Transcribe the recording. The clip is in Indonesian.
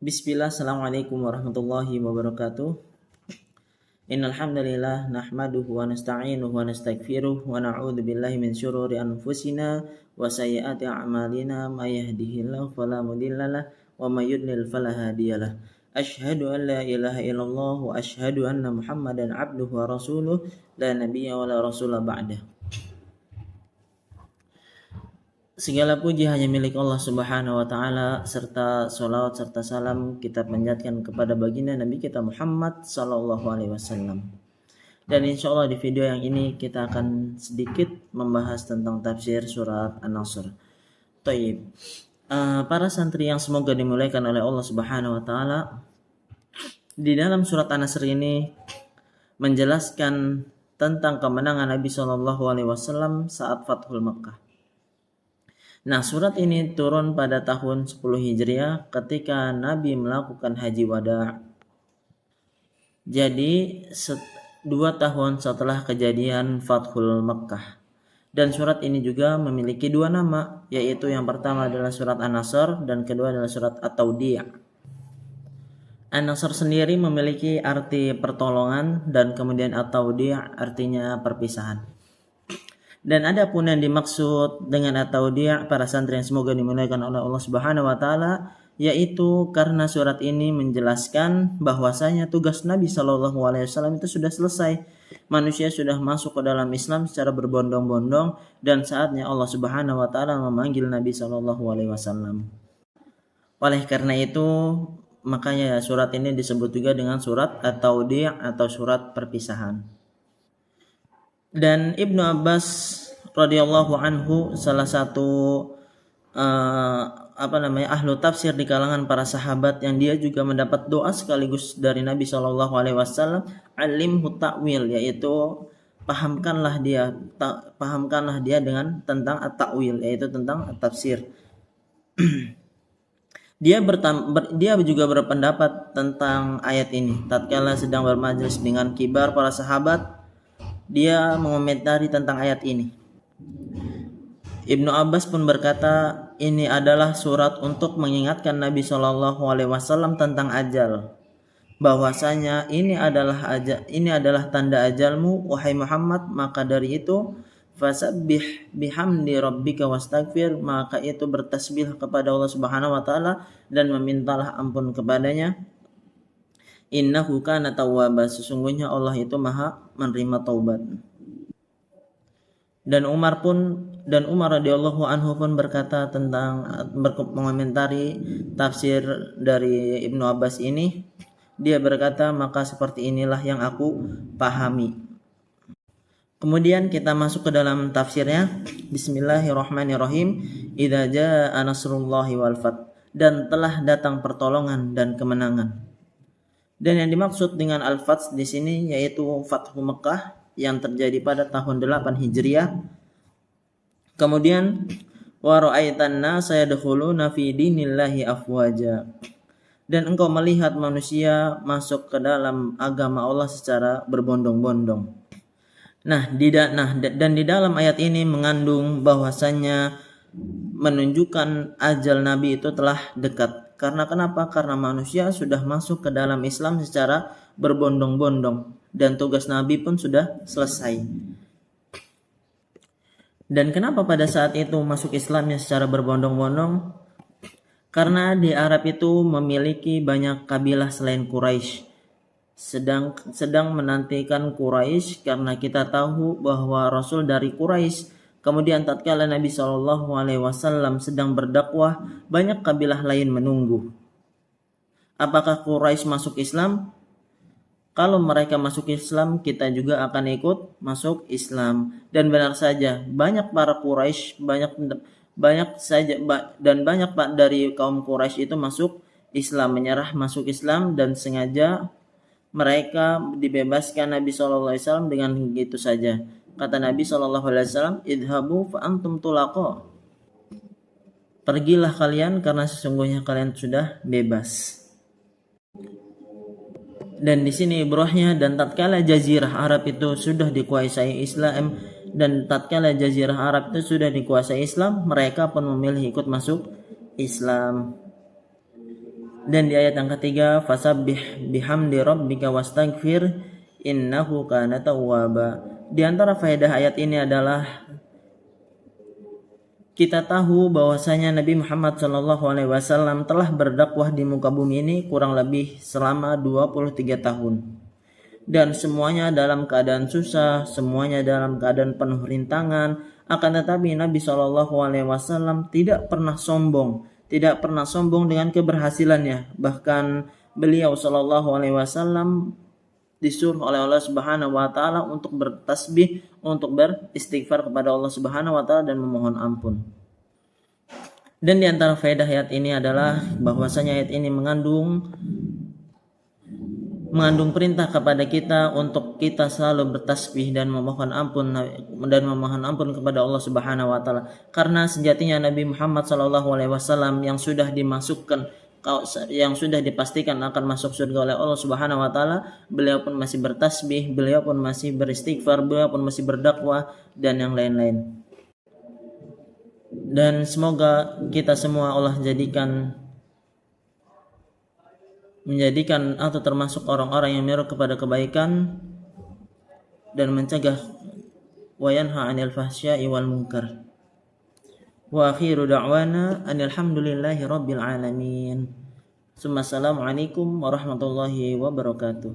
Bismillah, Assalamualaikum warahmatullahi wabarakatuh. Innal hamdalillah nahmaduhu wa nasta'inuhu wa nastaghfiruh wa na'udzu billahi min syururi anfusina wa sayyiati a'malina may yahdihillahu fala mudhillalah wa may yudlil fala hadiyalah. Asyhadu an la ilaha illallah wa asyhadu anna Muhammadan 'abduhu wa rasuluh la nabiyya wa la rasula ba'dah. Segala puji hanya milik Allah Subhanahu wa taala, serta sholawat serta salam kita panjatkan kepada baginda Nabi kita Muhammad sallallahu alaihi wasallam. Dan insyaallah di video yang ini kita akan sedikit membahas tentang tafsir surat An-Nasr. Taib. Para santri yang semoga dimuliakan oleh Allah Subhanahu wa taala, di dalam surat An-Nasr ini menjelaskan tentang kemenangan Nabi sallallahu alaihi wasallam saat Fathul Makkah. Nah, surat ini turun pada tahun 10 Hijriah ketika Nabi melakukan haji wada. Jadi 2 tahun setelah kejadian Fathul Makkah. Dan surat ini juga memiliki 2 nama, yaitu yang pertama adalah surat An-Nasr dan kedua adalah surat At-Taudiyah. An-Nasr sendiri memiliki arti pertolongan dan kemudian At-Taudiyah artinya perpisahan. Dan ada pun yang dimaksud dengan at-taudiyah para santri yang semoga dimuliakan oleh Allah Subhanahu wa taala, yaitu karena surat ini menjelaskan bahwasanya tugas Nabi Shallallahu alaihi wasallam itu sudah selesai. Manusia sudah masuk ke dalam Islam secara berbondong-bondong dan saatnya Allah Subhanahu wa taala memanggil Nabi Shallallahu alaihi wasallam. Oleh karena itu, makanya surat ini disebut juga dengan surat at-taudiyah atau surat perpisahan. Dan Ibnu Abbas radhiyallahu anhu salah satu ahlu tafsir di kalangan para sahabat yang dia juga mendapat doa sekaligus dari Nabi Shallallahu alaihi wasallam, alimhu ta'wil, yaitu pahamkanlah dia dengan tentang at-ta'wil, yaitu tentang tafsir. Dia juga berpendapat tentang ayat ini tatkala sedang bermajlis dengan kibar para sahabat. Dia mengomentari tentang ayat ini. Ibnu Abbas pun berkata, ini adalah surat untuk mengingatkan Nabi Shallallahu alaihi wasallam tentang ajal. Bahwasanya ini adalah tanda ajalmu wahai Muhammad, maka dari itu fasabbih bihamdi rabbika wastaghfir, maka itu bertasbih kepada Allah Subhanahu wa taala dan memintalah ampun kepadanya. Innahu kana tawwaba, sesungguhnya Allah itu maha menerima taubat. Dan Umar radhiyallahu anhu pun berkata tentang mengomentari tafsir dari Ibnu Abbas ini, dia berkata, maka seperti inilah yang aku pahami. Kemudian kita masuk ke dalam tafsirnya. Bismillahirrahmanirrahim. Idza jaa nasrullahi wal fath, dan telah datang pertolongan dan kemenangan. Dan yang dimaksud dengan al-fath di sini yaitu Fathu Mekah yang terjadi pada tahun 8 Hijriah. Kemudian wa ra'aitan nasa yadkhuluna fi dinillahi afwaja, dan engkau melihat manusia masuk ke dalam agama Allah secara berbondong-bondong. Dan di dalam ayat ini mengandung bahwasannya menunjukkan ajal Nabi itu telah dekat. Karena kenapa? Karena manusia sudah masuk ke dalam Islam secara berbondong-bondong dan tugas Nabi pun sudah selesai. Dan kenapa pada saat itu masuk Islamnya secara berbondong-bondong? Karena di Arab itu memiliki banyak kabilah selain Quraisy. Sedang menantikan Quraisy karena kita tahu bahwa Rasul dari Quraisy. Kemudian tatkala Nabi Shallallahu alaihi wasallam sedang berdakwah, banyak kabilah lain menunggu. Apakah Quraisy masuk Islam? Kalau mereka masuk Islam, kita juga akan ikut masuk Islam. Dan benar saja, banyak para Quraisy, banyak dari kaum Quraisy itu masuk Islam, menyerah masuk Islam, dan sengaja mereka dibebaskan Nabi Shallallahu alaihi wasallam dengan begitu saja. Kata Nabi Shallallahu alaihi wasallam, idhabu fa antum tulaqa, pergilah kalian karena sesungguhnya kalian sudah bebas. Dan di sini ibrahnya, dan tatkala jazirah Arab itu sudah dikuasai Islam, mereka pun memilih ikut masuk Islam. Dan di ayat yang ketiga, fasabbih bihamdi rabbika wastaghfir innahu kana tawwaba. Di antara faedah ayat ini adalah kita tahu bahwasanya Nabi Muhammad SAW telah berdakwah di muka bumi ini kurang lebih selama 23 tahun. Dan semuanya dalam keadaan susah, semuanya dalam keadaan penuh rintangan. Akan tetapi Nabi SAW tidak pernah sombong, tidak pernah sombong dengan keberhasilannya. Bahkan beliau SAW disuruh oleh Allah Subhanahu wa taala untuk bertasbih, untuk beristighfar kepada Allah Subhanahu wa taala dan memohon ampun. Dan di antara faedah ayat ini adalah bahwasanya ayat ini mengandung perintah kepada kita untuk kita selalu bertasbih dan memohon ampun kepada Allah Subhanahu wa taala. Karena sejatinya Nabi Muhammad SAW yang sudah dipastikan akan masuk surga oleh Allah Subhanahu wa taala, beliau pun masih bertasbih, beliau pun masih beristighfar, beliau pun masih berdakwah dan yang lain-lain. Dan semoga kita semua Allah menjadikan atau termasuk orang-orang yang menyeru kepada kebaikan dan mencegah wa yanha 'anil fahsya'i wal munkar. Wa akhiru da'wana anil hamdulillahi rabbil alamin. Assalamualaikum warahmatullahi wabarakatuh.